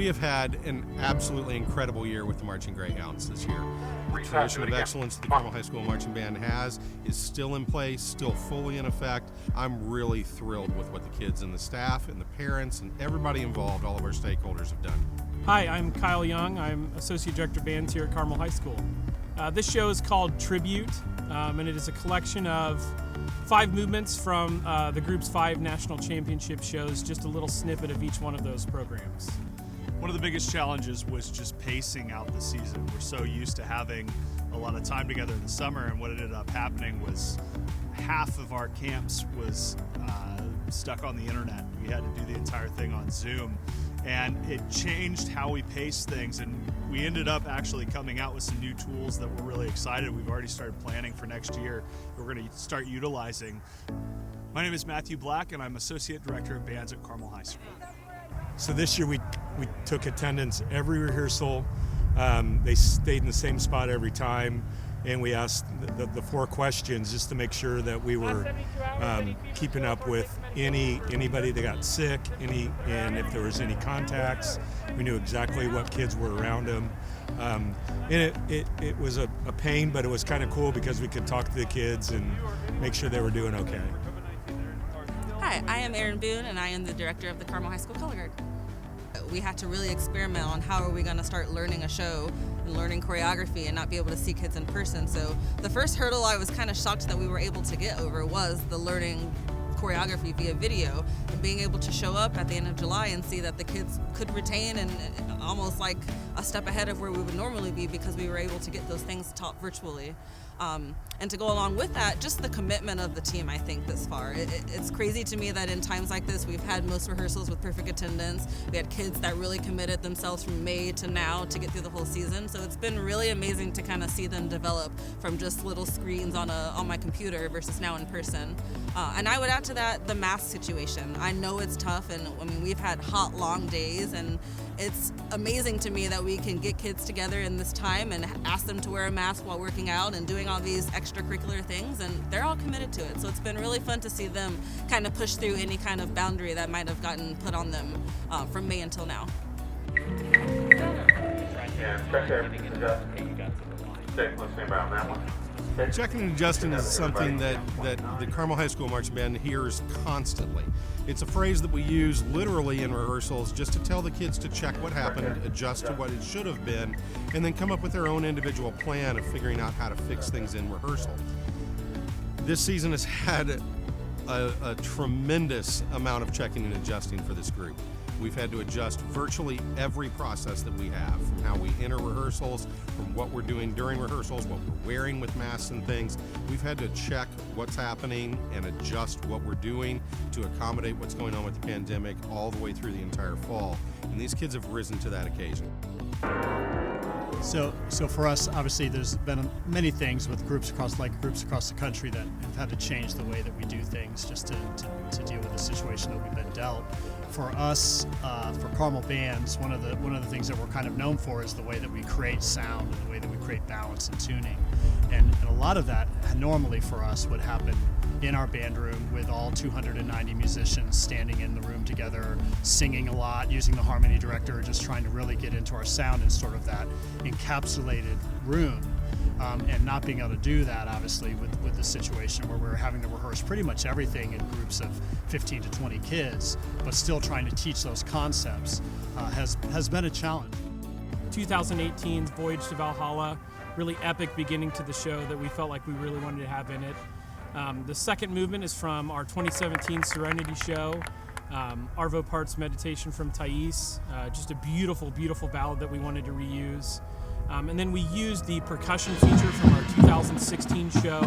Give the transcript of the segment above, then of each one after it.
We have had an absolutely incredible year with the Marching Greyhounds this year. The tradition of excellence the Carmel High School Marching Band has is still in place, still fully in effect. I'm really thrilled with what the kids and the staff and the parents and everybody involved, all of our stakeholders, have done. Hi, I'm Kyle Young. I'm Associate Director of Bands here at Carmel High School. This show is called Tribute, and it is a collection of 5 movements from the group's 5 national championship shows, just a little snippet of each one of those programs. One of the biggest challenges was just pacing out the season. We're so used to having a lot of time together in the summer, and what ended up happening was half of our camps was stuck on the internet. We had to do the entire thing on Zoom, and it changed how we pace things, and we ended up actually coming out with some new tools that we're really excited. We've already started planning for next year. We're going to start utilizing. My name is Matthew Black, and I'm Associate Director of Bands at Carmel High School. So this year we took attendance every rehearsal. They stayed in the same spot every time, and we asked the 4 questions just to make sure that we were keeping up with anybody that got sick, and if there was any contacts. We knew exactly what kids were around them. And it was a pain, but it was kind of cool because we could talk to the kids and make sure they were doing okay. Hi, I am Erin Boone, and I am the director of the Carmel High School Color Guard. We had to really experiment on how are we going to start learning a show and learning choreography and not be able to see kids in person. So the first hurdle I was kind of shocked that we were able to get over was the learning choreography via video and being able to show up at the end of July and see that the kids could retain and almost like a step ahead of where we would normally be because we were able to get those things taught virtually. And to go along with that, just the commitment of the team, I think, this far. It's crazy to me that in times like this, we've had most rehearsals with perfect attendance. We had kids that really committed themselves from May to now to get through the whole season. So it's been really amazing to kind of see them develop from just little screens on my computer versus now in person. And I would add to that the mask situation. I know it's tough, and I mean, we've had hot, long days, and it's amazing to me that we can get kids together in this time and ask them to wear a mask while working out and doing all these extracurricular things, and they're all committed to it. So it's been really fun to see them kind of push through any kind of boundary that might have gotten put on them from May until now. Checking and adjusting is something that the Carmel High School Marching Band hears constantly. It's a phrase that we use literally in rehearsals just to tell the kids to check what happened, adjust to what it should have been, and then come up with their own individual plan of figuring out how to fix things in rehearsal. This season has had a tremendous amount of checking and adjusting for this group. We've had to adjust virtually every process that we have, from how we enter rehearsals, from what we're doing during rehearsals, what we're wearing with masks and things. We've had to check what's happening and adjust what we're doing to accommodate what's going on with the pandemic all the way through the entire fall. And these kids have risen to that occasion. So for us, obviously, there's been many things with groups across the country that have had to change the way that we do things just to deal with the situation that we've been dealt. For us, for Carmel Bands, one of the things that we're kind of known for is the way that we create sound and the way that we create balance and tuning. And a lot of that normally for us would happen in our band room with all 290 musicians standing in the room together, singing a lot, using the harmony director, just trying to really get into our sound in sort of that encapsulated room. And not being able to do that, obviously, with the situation where we're having to rehearse pretty much everything in groups of 15 to 20 kids, but still trying to teach those concepts has been a challenge. 2018's Voyage to Valhalla, really epic beginning to the show that we felt like we really wanted to have in it. The second movement is from our 2017 Serenity show, Arvo Part's Meditation from Thais, just a beautiful, beautiful ballad that we wanted to reuse. And then we used the percussion feature from our 2016 show,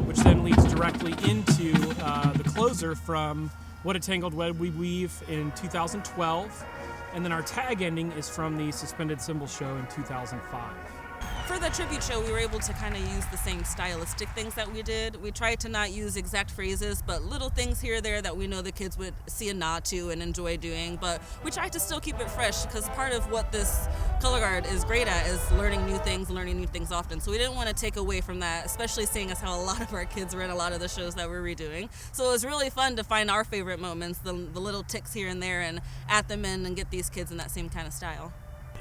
which then leads directly into the closer from What a Tangled Web We Weave in 2012. And then our tag ending is from the Suspended Cymbal show in 2005. For the tribute show, we were able to kind of use the same stylistic things that we did. We tried to not use exact phrases, but little things here or there that we know the kids would see a nod to and enjoy doing. But we tried to still keep it fresh, because part of what this color guard is great at is learning new things often. So we didn't want to take away from that, especially seeing as how a lot of our kids were in a lot of the shows that we're redoing. So it was really fun to find our favorite moments, the little ticks here and there, and add them in and get these kids in that same kind of style.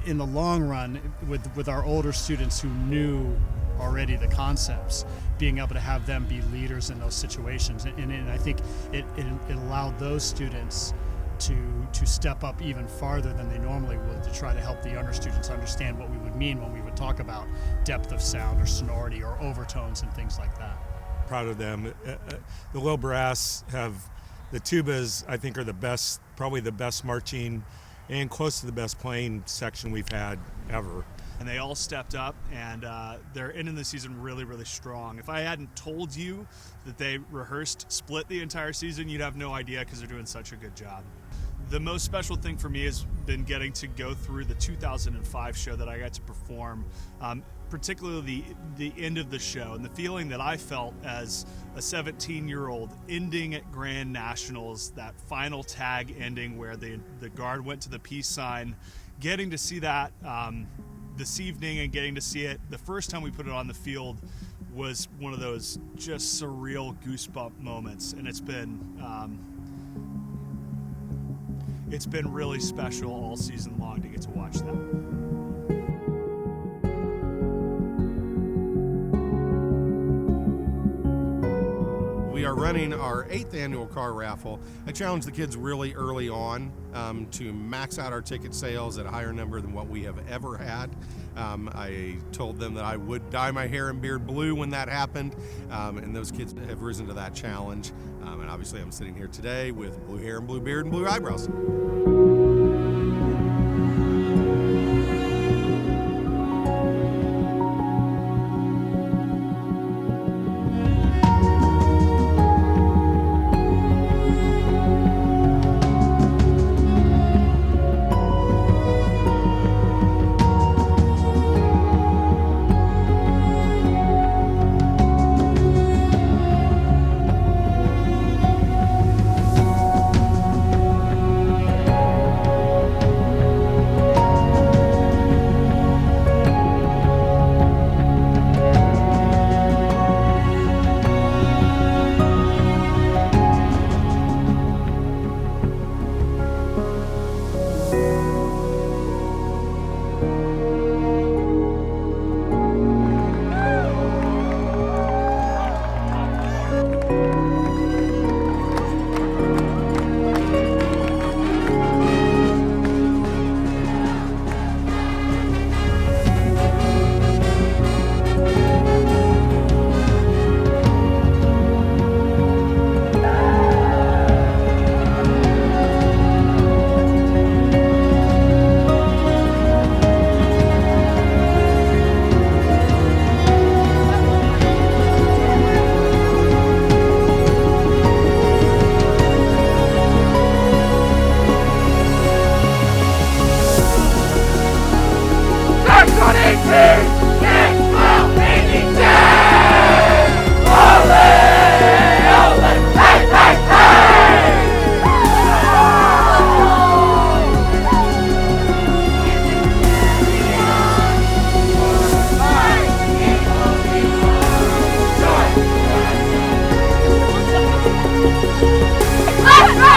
In the long run, with our older students who knew already the concepts, being able to have them be leaders in those situations, and I think it allowed those students to step up even farther than they normally would, to try to help the younger students understand what we would mean when we would talk about depth of sound or sonority or overtones and things like that. Proud of them. The little brass the tubas, I think, are the best, probably the best marching and close to the best playing section we've had ever. And they all stepped up, and they're ending the season really, really strong. If I hadn't told you that they rehearsed split the entire season, you'd have no idea, because they're doing such a good job. The most special thing for me has been getting to go through the 2005 show that I got to perform, particularly the end of the show, and the feeling that I felt as a 17-year-old ending at Grand Nationals, that final tag ending where the guard went to the peace sign, getting to see that this evening and getting to see it the first time we put it on the field was one of those just surreal goosebump moments, and it's been really special all season long to get to watch that. We are running our 8th annual car raffle. I challenged the kids really early on to max out our ticket sales at a higher number than what we have ever had. I told them that I would dye my hair and beard blue when that happened, and those kids have risen to that challenge. And obviously I'm sitting here today with blue hair and blue beard and blue eyebrows. Let's go!